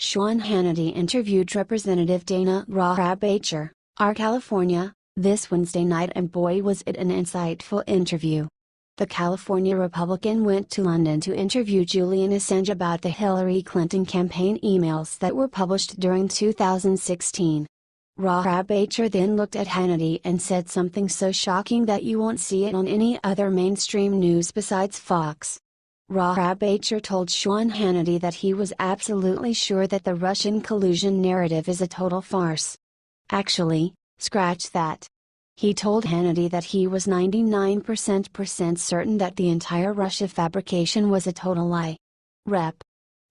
Sean Hannity interviewed Representative Dana Rohrabacher, R. California, this Wednesday night, and boy was it an insightful interview. The California Republican went to London to interview Julian Assange about the Hillary Clinton campaign emails that were published during 2016. Rohrabacher then looked at Hannity and said something so shocking that you won't see it on any other mainstream news besides Fox. Rohrabacher told Sean Hannity that he was absolutely sure that the Russian collusion narrative is a total farce. Actually, scratch that. He told Hannity that he was 99% certain that the entire Russia fabrication was a total lie. Rep.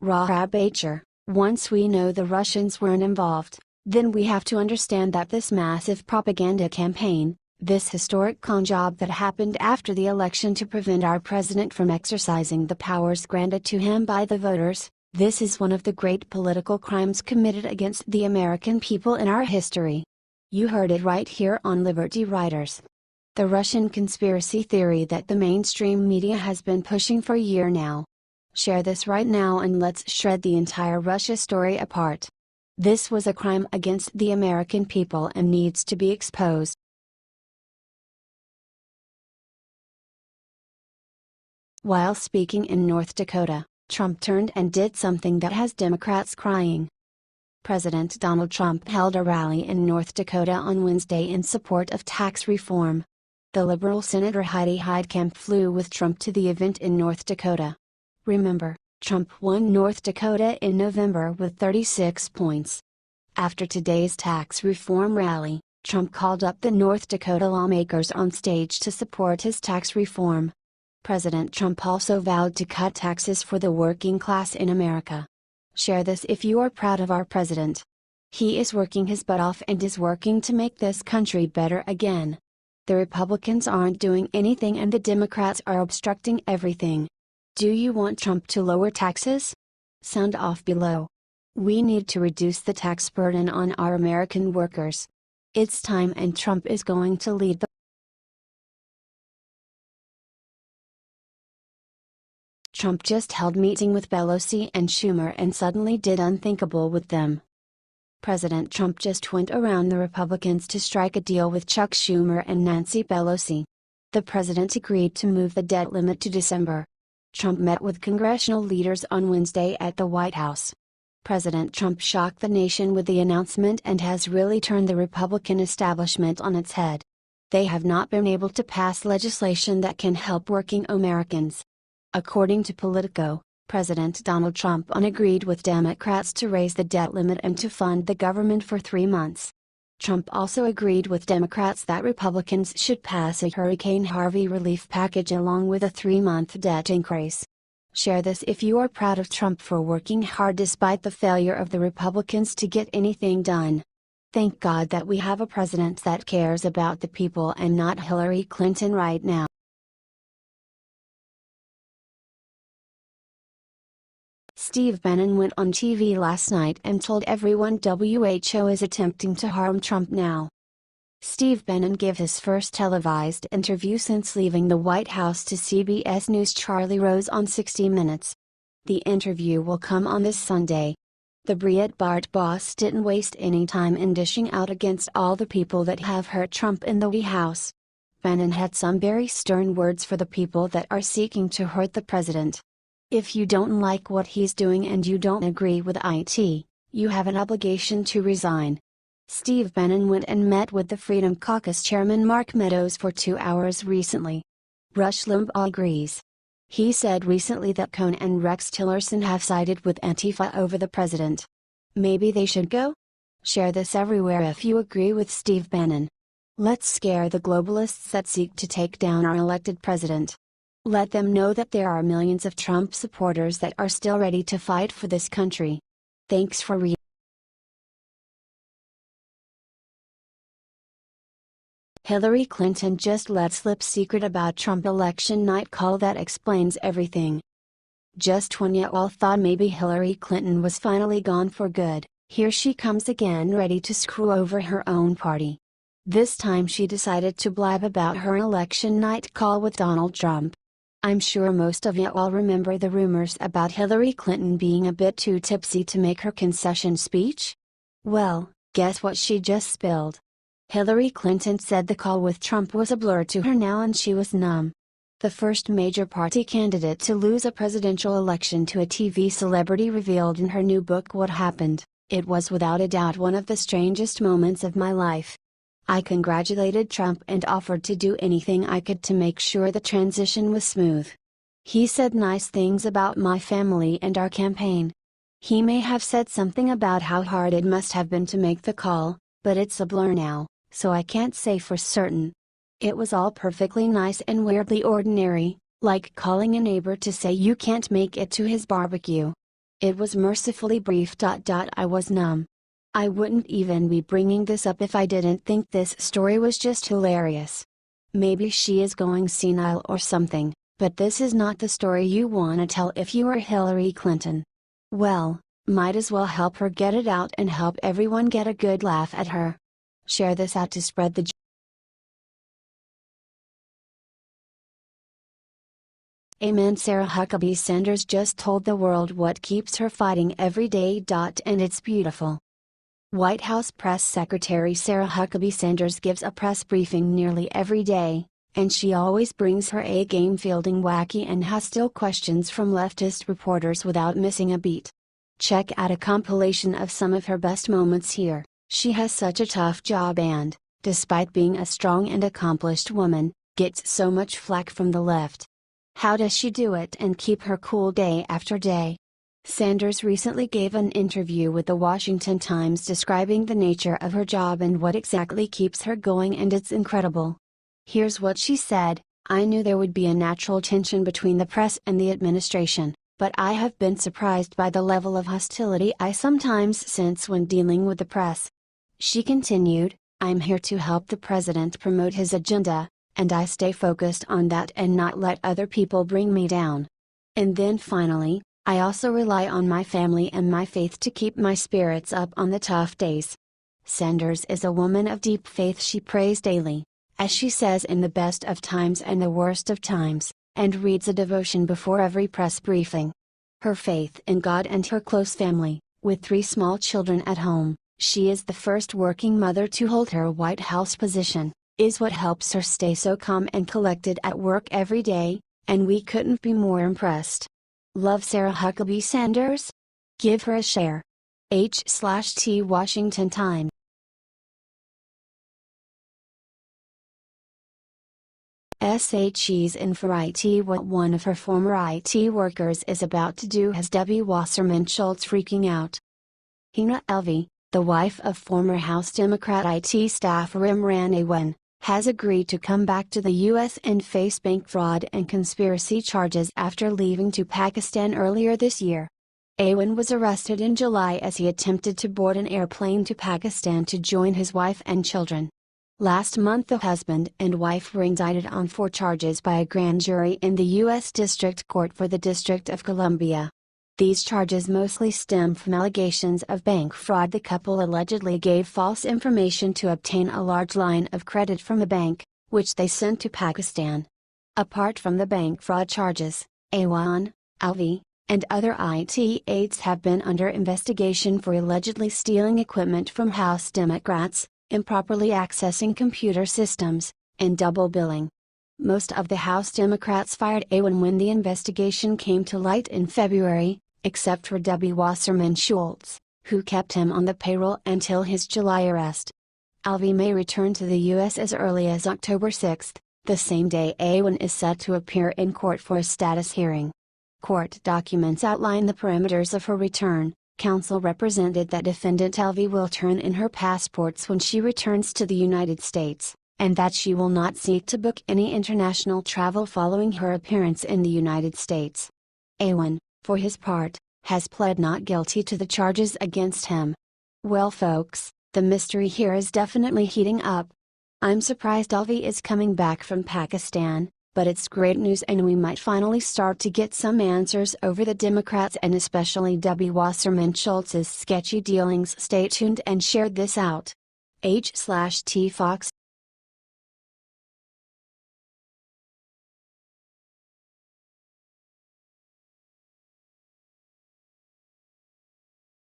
Rohrabacher, once we know the Russians weren't involved, then we have to understand that this massive propaganda campaign, this historic con job that happened after the election to prevent our president from exercising the powers granted to him by the voters, this is one of the great political crimes committed against the American people in our history. You heard it right here on Liberty Writers. The Russian conspiracy theory that the mainstream media has been pushing for a year now. Share this right now and let's shred the entire Russia story apart. This was a crime against the American people and needs to be exposed. While speaking in North Dakota, Trump turned and did something that has Democrats crying. President Donald Trump held a rally in North Dakota on Wednesday in support of tax reform. The liberal Senator Heidi Heitkamp flew with Trump to the event in North Dakota. Remember, Trump won North Dakota in November with 36 points. After today's tax reform rally, Trump called up the North Dakota lawmakers on stage to support his tax reform. President Trump also vowed to cut taxes for the working class in America. Share this if you are proud of our president. He is working his butt off and is working to make this country better again. The Republicans aren't doing anything and the Democrats are obstructing everything. Do you want Trump to lower taxes? Sound off below. We need to reduce the tax burden on our American workers. It's time, and Trump is going to lead the Trump just held meeting with Pelosi and Schumer and suddenly did unthinkable with them. President Trump just went around the Republicans to strike a deal with Chuck Schumer and Nancy Pelosi. The president agreed to move the debt limit to December. Trump met with congressional leaders on Wednesday at the White House. President Trump shocked the nation with the announcement and has really turned the Republican establishment on its head. They have not been able to pass legislation that can help working Americans. According to Politico, President Donald Trump agreed with Democrats to raise the debt limit and to fund the government for 3 months. Trump also agreed with Democrats that Republicans should pass a Hurricane Harvey relief package along with a 3-month debt increase. Share this if you are proud of Trump for working hard despite the failure of the Republicans to get anything done. Thank God that we have a president that cares about the people and not Hillary Clinton right now. Steve Bannon went on TV last night and told everyone WHO is attempting to harm Trump now. Steve Bannon gave his first televised interview since leaving the White House to CBS News' Charlie Rose on 60 Minutes. The interview will come on this Sunday. The Breitbart boss didn't waste any time in dishing out against all the people that have hurt Trump in the White House. Bannon had some very stern words for the people that are seeking to hurt the president. If you don't like what he's doing and you don't agree with it, you have an obligation to resign. Steve Bannon went and met with the Freedom Caucus chairman Mark Meadows for 2 hours recently. Rush Limbaugh agrees. He said recently that Cohn and Rex Tillerson have sided with Antifa over the president. Maybe they should go? Share this everywhere if you agree with Steve Bannon. Let's scare the globalists that seek to take down our elected president. Let them know that there are millions of Trump supporters that are still ready to fight for this country. Thanks for reading. Hillary Clinton just let slip secret about Trump election night call that explains everything. Just when you all thought maybe Hillary Clinton was finally gone for good, here she comes again ready to screw over her own party. This time she decided to blab about her election night call with Donald Trump. I'm sure most of you all remember the rumors about Hillary Clinton being a bit too tipsy to make her concession speech? Well, guess what she just spilled? Hillary Clinton said the call with Trump was a blur to her now and she was numb. The first major party candidate to lose a presidential election to a TV celebrity revealed in her new book What Happened, "It was without a doubt one of the strangest moments of my life. I congratulated Trump and offered to do anything I could to make sure the transition was smooth. He said nice things about my family and our campaign. He may have said something about how hard it must have been to make the call, but it's a blur now, so I can't say for certain. It was all perfectly nice and weirdly ordinary, like calling a neighbor to say you can't make it to his barbecue. It was mercifully brief. I was numb. I wouldn't even be bringing this up if I didn't think this story was just hilarious. Maybe she is going senile or something, but this is not the story you want to tell if you are Hillary Clinton. Well, might as well help her get it out and help everyone get a good laugh at her. Share this out to spread the Amen. Sarah Huckabee Sanders just told the world what keeps her fighting every day. And it's beautiful. White House Press Secretary Sarah Huckabee Sanders gives a press briefing nearly every day, and she always brings her A game fielding wacky and hostile questions from leftist reporters without missing a beat. Check out a compilation of some of her best moments here. She has such a tough job and, despite being a strong and accomplished woman, gets so much flack from the left. How does she do it and keep her cool day after day? Sanders recently gave an interview with the Washington Times describing the nature of her job and what exactly keeps her going, and it's incredible. Here's what she said: "I knew there would be a natural tension between the press and the administration, but I have been surprised by the level of hostility I sometimes sense when dealing with the press." She continued, "I'm here to help the president promote his agenda, and I stay focused on that and not let other people bring me down. And then finally, I also rely on my family and my faith to keep my spirits up on the tough days." Sanders is a woman of deep faith. She prays daily, as she says, in the best of times and the worst of times, and reads a devotion before every press briefing. Her faith in God and her close family, with 3 small children at home, she is the first working mother to hold her White House position, is what helps her stay so calm and collected at work every day, and we couldn't be more impressed. Love Sarah Huckabee Sanders? Give her a share. H/T Washington Times. SHE's in for IT. What one of her former IT workers is about to do has Debbie Wasserman Schultz freaking out. Hannity, the wife of former House Democrat IT staffer Imran Awan, has agreed to come back to the U.S. and face bank fraud and conspiracy charges after leaving to Pakistan earlier this year. Awan was arrested in July as he attempted to board an airplane to Pakistan to join his wife and children. Last month the husband and wife were indicted on 4 charges by a grand jury in the U.S. District Court for the District of Columbia. These charges mostly stem from allegations of bank fraud. The couple allegedly gave false information to obtain a large line of credit from a bank, which they sent to Pakistan. Apart from the bank fraud charges, Awan, Alvi, and other IT aides have been under investigation for allegedly stealing equipment from House Democrats, improperly accessing computer systems, and double billing. Most of the House Democrats fired Awan when the investigation came to light in February, except for Debbie Wasserman Schultz, who kept him on the payroll until his July arrest. Alvi may return to the U.S. as early as October 6, the same day Awan is set to appear in court for a status hearing. Court documents outline the parameters of her return. Counsel represented that defendant Alvi will turn in her passports when she returns to the United States, and that she will not seek to book any international travel following her appearance in the United States. Awan, for his part, has pled not guilty to the charges against him. Well folks, the mystery here is definitely heating up. I'm surprised Alvi is coming back from Pakistan, but it's great news and we might finally start to get some answers over the Democrats and especially Debbie Wasserman Schultz's sketchy dealings. Stay tuned and share this out. H/T Fox